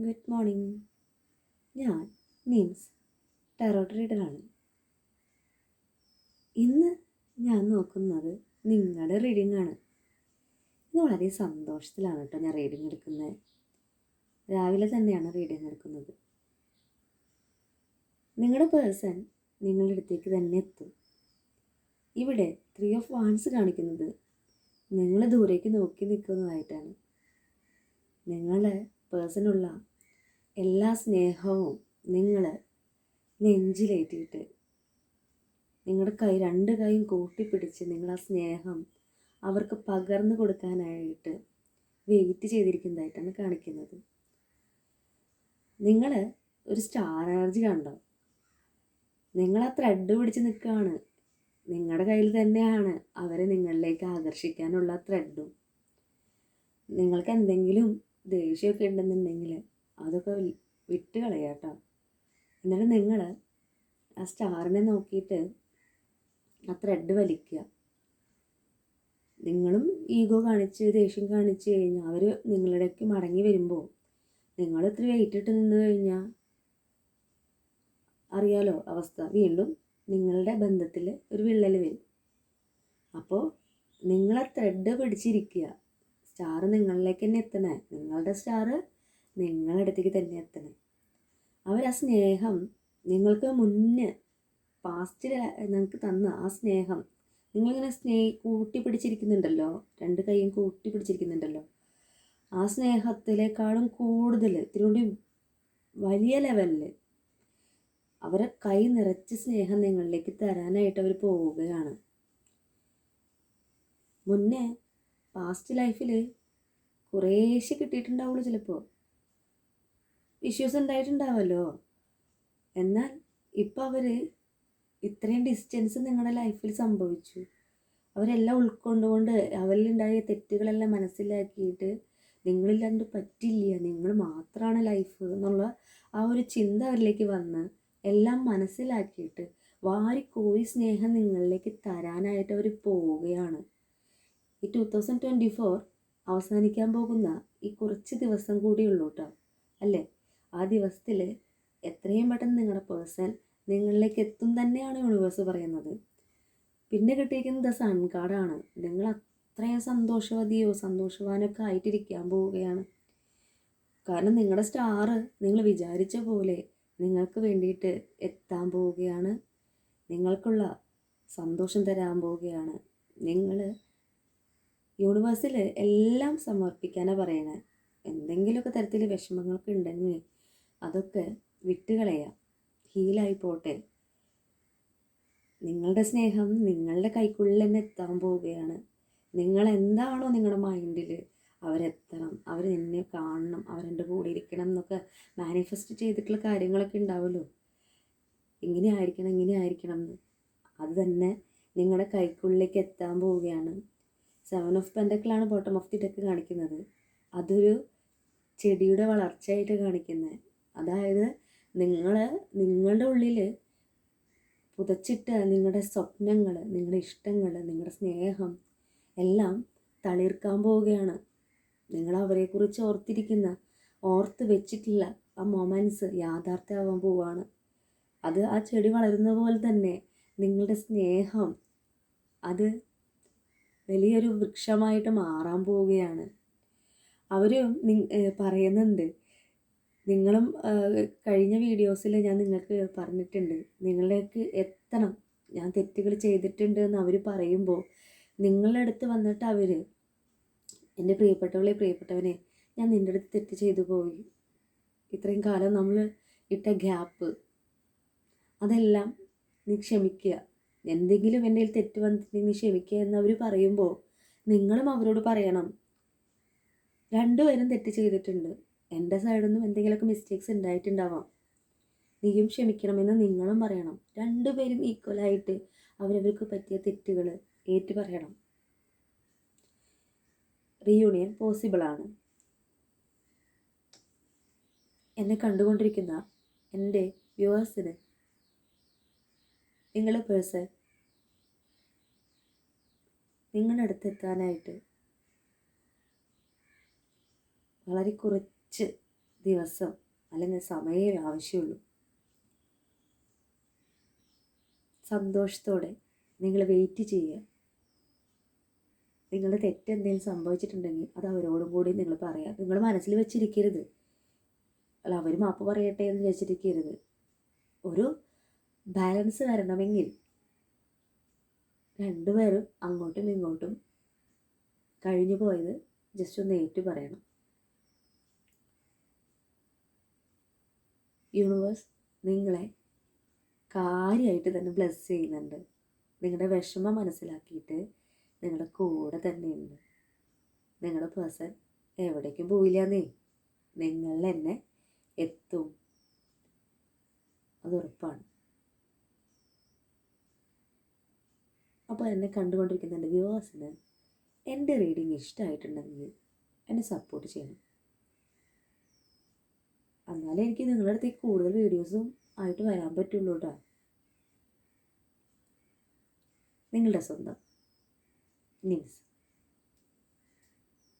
Good morning. ഞാൻ means tarot റീഡറാണ്. ഇന്ന് ഞാൻ നോക്കുന്നത് നിങ്ങളുടെ റീഡിംഗ് ആണ്. ഇന്ന് വളരെ സന്തോഷത്തിലാണ് കേട്ടോ ഞാൻ റീഡിംഗ് എടുക്കുന്നത്. രാവിലെ തന്നെയാണ് റീഡിംഗ് എടുക്കുന്നത്. നിങ്ങളുടെ പേഴ്സൺ നിങ്ങളുടെ അടുത്തേക്ക് തന്നെ എത്തും. ഇവിടെ 3 ഓഫ് വാൻഡ്സ് കാണിക്കുന്നത് നിങ്ങൾ ദൂരേക്ക് നോക്കി നിൽക്കുന്നതായിട്ടാണ്. നിങ്ങളുടെ പേഴ്സണുള്ള എല്ലാ സ്നേഹവും നിങ്ങൾ നെഞ്ചിലേറ്റിയിട്ട് നിങ്ങളുടെ രണ്ട് കൈയും കൂട്ടിപ്പിടിച്ച് നിങ്ങൾ ആ സ്നേഹം അവർക്ക് പകർന്നു കൊടുക്കാനായിട്ട് വെയിറ്റ് ചെയ്തിരിക്കുന്നതായിട്ടാണ് കാണിക്കുന്നത്. നിങ്ങൾ ഒരു സ്റ്റാർ എനർജി കണ്ടോ? നിങ്ങൾ ആ ത്രെഡ് പിടിച്ച് നിൽക്കുകയാണ്. നിങ്ങളുടെ കയ്യിൽ തന്നെയാണ് അവരെ നിങ്ങളിലേക്ക് ആകർഷിക്കാനുള്ള ത്രെഡും. നിങ്ങൾക്ക് എന്തെങ്കിലും ദേഷ്യമൊക്കെ ഉണ്ടെന്നുണ്ടെങ്കിൽ അതൊക്കെ വിട്ട് കളയാട്ടോ. എന്നിട്ട് നിങ്ങൾ ആ സ്റ്റാറിനെ നോക്കിയിട്ട് ആ ത്രെഡ് വലിക്കുക. നിങ്ങളും ഈഗോ കാണിച്ച് ദേഷ്യം കാണിച്ച് കഴിഞ്ഞാൽ അവർ നിങ്ങളുടെക്ക് മടങ്ങി വരുമ്പോൾ നിങ്ങൾ ഇത്ര വെയിറ്റ് ഇട്ട് നിന്ന് കഴിഞ്ഞാൽ അറിയാലോ അവസ്ഥ. വീണ്ടും നിങ്ങളുടെ ബന്ധത്തിൽ ഒരു വിള്ളൽ വരും. അപ്പോൾ നിങ്ങളെ ത്രെഡ് പിടിച്ചിരിക്കുക. സ്റ്റാർ നിങ്ങളിലേക്ക് തന്നെ എത്തണേ. നിങ്ങളുടെ സ്റ്റാർ നിങ്ങളുടെ അടുത്തേക്ക് തന്നെ എത്തണേ. ആ സ്നേഹം നിങ്ങൾക്ക് മുന്നേ പാസ്റ്റിൽ നിങ്ങൾക്ക് തന്ന ആ സ്നേഹം നിങ്ങളിങ്ങനെ കൂട്ടിപ്പിടിച്ചിരിക്കുന്നുണ്ടല്ലോ, രണ്ട് കൈയും കൂട്ടിപ്പിടിച്ചിരിക്കുന്നുണ്ടല്ലോ. ആ സ്നേഹത്തിലേക്കാളും കൂടുതൽ ഇത്തിരി വലിയ ലെവലിൽ അവരെ കൈ നിറച്ച് സ്നേഹം നിങ്ങളിലേക്ക് തരാനായിട്ട് അവർ പോവുകയാണ്. മുന്നേ പാസ്റ്റ് ലൈഫിൽ കുറേശ്ശെ കിട്ടിയിട്ടുണ്ടാവുള്ളൂ, ചിലപ്പോൾ ഇഷ്യൂസ് ഉണ്ടായിട്ടുണ്ടാവുമല്ലോ. എന്നാൽ ഇപ്പോൾ അവർ ഇത്രയും ഡിസ്റ്റൻസ് നിങ്ങളുടെ ലൈഫിൽ സംഭവിച്ചു. അവരെല്ലാം ഉൾക്കൊണ്ടുകൊണ്ട് അവരിലുണ്ടായ തെറ്റുകളെല്ലാം മനസ്സിലാക്കിയിട്ട് നിങ്ങളില്ലാണ്ട് പറ്റില്ല, നിങ്ങൾ മാത്രമാണ് ലൈഫ് എന്നുള്ള ആ ഒരു ചിന്ത അവരിലേക്ക് വന്ന് എല്ലാം മനസ്സിലാക്കിയിട്ട് വാരിക്കോരി സ്നേഹം നിങ്ങളിലേക്ക് തരാനായിട്ട് അവർ പോവുകയാണ്. ഈ 2024 അവസാനിക്കാൻ പോകുന്ന ഈ കുറച്ച് ദിവസം കൂടിയുള്ളൂ കേട്ടോ, അല്ലേ? ആ ദിവസത്തിൽ എത്രയും പെട്ടെന്ന് നിങ്ങളുടെ പേഴ്സൺ നിങ്ങളിലേക്ക് എത്തും തന്നെയാണ് യൂണിവേഴ്സ് പറയുന്നത്. പിന്നെ കിട്ടിയിരിക്കുന്നത് സൺ കാർഡാണ്. നിങ്ങൾ അത്രയും സന്തോഷവാനൊക്കെ ആയിട്ടിരിക്കാൻ പോവുകയാണ്. കാരണം നിങ്ങളുടെ സ്റ്റാർ നിങ്ങൾ വിചാരിച്ച പോലെ നിങ്ങൾക്ക് വേണ്ടിയിട്ട് എത്താൻ പോവുകയാണ്. നിങ്ങൾക്കുള്ള സന്തോഷം തരാൻ പോവുകയാണ്. നിങ്ങൾ യൂണിവേഴ്സിൽ എല്ലാം സമർപ്പിക്കാനാണ് പറയണത്. എന്തെങ്കിലുമൊക്കെ തരത്തിൽ വിഷമങ്ങളൊക്കെ ഉണ്ടെങ്കിൽ അതൊക്കെ വിട്ടുകളയാം, ഹീലായി പോട്ടെ. നിങ്ങളുടെ സ്നേഹം നിങ്ങളുടെ കൈക്കുള്ളിൽ തന്നെ എത്താൻ പോവുകയാണ്. നിങ്ങൾ എന്താണോ നിങ്ങളുടെ മൈൻഡിൽ അവരെത്തണം, അവർ എന്നെ കാണണം, അവരെൻ്റെ കൂടെ ഇരിക്കണം എന്നൊക്കെ മാനിഫെസ്റ്റ് ചെയ്തിട്ടുള്ള കാര്യങ്ങളൊക്കെ ഉണ്ടാവുമല്ലോ, ഇങ്ങനെ ആയിരിക്കണം എന്ന്. അത് തന്നെ നിങ്ങളുടെ കൈക്കുള്ളിലേക്ക് എത്താൻ പോവുകയാണ്. 7 ഓഫ് പെൻറ്റക്കിളാണ് ബോട്ടം ഓഫ് ദി ഡെക്ക് കാണിക്കുന്നത്. അതൊരു ചെടിയുടെ വളർച്ചയായിട്ട് കാണിക്കുന്നത്. അതായത് നിങ്ങളുടെ ഉള്ളിൽ പുതച്ചിട്ട് നിങ്ങളുടെ സ്വപ്നങ്ങൾ, നിങ്ങളുടെ ഇഷ്ടങ്ങൾ, നിങ്ങളുടെ സ്നേഹം എല്ലാം തളിർക്കാൻ പോവുകയാണ്. നിങ്ങൾ അവരെക്കുറിച്ച് ഓർത്ത് വെച്ചിട്ടില്ല ആ മൊമെൻറ്റ്സ് യാഥാർത്ഥ്യമാവാൻ പോവുകയാണ്. അത് ആ ചെടി വളരുന്ന പോലെ തന്നെ നിങ്ങളുടെ സ്നേഹം അത് വലിയൊരു വൃക്ഷമായിട്ട് മാറാൻ പോവുകയാണ്. അവർ പറയുന്നുണ്ട്, നിങ്ങളും കഴിഞ്ഞ വീഡിയോസിൽ ഞാൻ നിങ്ങൾക്ക് പറഞ്ഞിട്ടുണ്ട്, നിങ്ങളിലേക്ക് എത്തണം, ഞാൻ തെറ്റുകൾ ചെയ്തിട്ടുണ്ട് എന്ന് അവർ പറയുമ്പോൾ നിങ്ങളുടെ അടുത്ത് വന്നിട്ട് അവർ, എൻ്റെ പ്രിയപ്പെട്ടവനെ ഞാൻ നിൻ്റെ അടുത്ത് തെറ്റ് ചെയ്തു പോയി, ഇത്രയും കാലം നമ്മൾ ഇട്ട ഗ്യാപ്പ് അതെല്ലാം നീ ക്ഷമിക്കുക, എന്തെങ്കിലും എൻ്റെ കയ്യിൽ തെറ്റ് വന്നിട്ടുണ്ടെങ്കിൽ നീ ക്ഷമിക്കുക എന്ന് അവർ പറയുമ്പോൾ നിങ്ങളും അവരോട് പറയണം, രണ്ടുപേരും തെറ്റ് ചെയ്തിട്ടുണ്ട്, എൻ്റെ സൈഡിൽ നിന്നും എന്തെങ്കിലുമൊക്കെ മിസ്റ്റേക്സ് ഉണ്ടായിട്ടുണ്ടാവാം, നീയും ക്ഷമിക്കണമെന്ന് നിങ്ങളും പറയണം. രണ്ടുപേരും ഈക്വലായിട്ട് അവരവർക്ക് പറ്റിയ തെറ്റുകൾ ഏറ്റു പറയണം. റീയൂണിയൻ പോസിബിളാണ്. എന്നെ കണ്ടുകൊണ്ടിരിക്കുന്ന എൻ്റെ വ്യൂവേഴ്സിന് നിങ്ങളുടെ പേഴ്സൺ നിങ്ങളുടെ അടുത്തെത്താനായിട്ട് വളരെ കുറച്ച് ദിവസം അല്ലെങ്കിൽ സമയമേ ആവശ്യമുള്ളൂ. സന്തോഷത്തോടെ നിങ്ങൾ വെയിറ്റ് ചെയ്യുക. നിങ്ങളുടെ തെറ്റെന്തെങ്കിലും സംഭവിച്ചിട്ടുണ്ടെങ്കിൽ അത് അവരോടും കൂടി നിങ്ങൾ പറയാം. നിങ്ങൾ മനസ്സിൽ വെച്ചിരിക്കരുത്, അല്ല അവർ മാപ്പ് പറയട്ടെ എന്ന് വിചാരിച്ചിരിക്കരുത്. ഒരു ബാലൻസ് വരണമെങ്കിൽ രണ്ടുപേരും അങ്ങോട്ടും ഇങ്ങോട്ടും കഴിഞ്ഞു പോയത് ജസ്റ്റ് ഒന്ന് ഏറ്റു പറയണം. യൂണിവേഴ്സ് നിങ്ങളെ കാര്യമായിട്ട് തന്നെ ബ്ലെസ് ചെയ്യുന്നുണ്ട്. നിങ്ങളുടെ വിഷമം മനസ്സിലാക്കിയിട്ട് നിങ്ങളുടെ കൂടെ തന്നെയുണ്ട്. നിങ്ങളുടെ പേഴ്സൺ എവിടേക്കും പോയില്ലെന്നേ, നിങ്ങളിൽ തന്നെ എത്തും, അത് ഉറപ്പാണ്. അപ്പോൾ എന്നെ കണ്ടുകൊണ്ടിരിക്കുന്ന എൻ്റെ വ്യൂവേഴ്സിന് എൻ്റെ റീഡിങ് ഇഷ്ടമായിട്ടുണ്ടെങ്കിൽ എന്നെ സപ്പോർട്ട് ചെയ്യണം. എന്നാലേ എനിക്ക് നിങ്ങളുടെ അടുത്തേക്ക് കൂടുതൽ വീഡിയോസും ആയിട്ട് വരാൻ പറ്റുള്ളൂ കേട്ടോ. നിങ്ങളുടെ സ്വന്തം നിംസ്.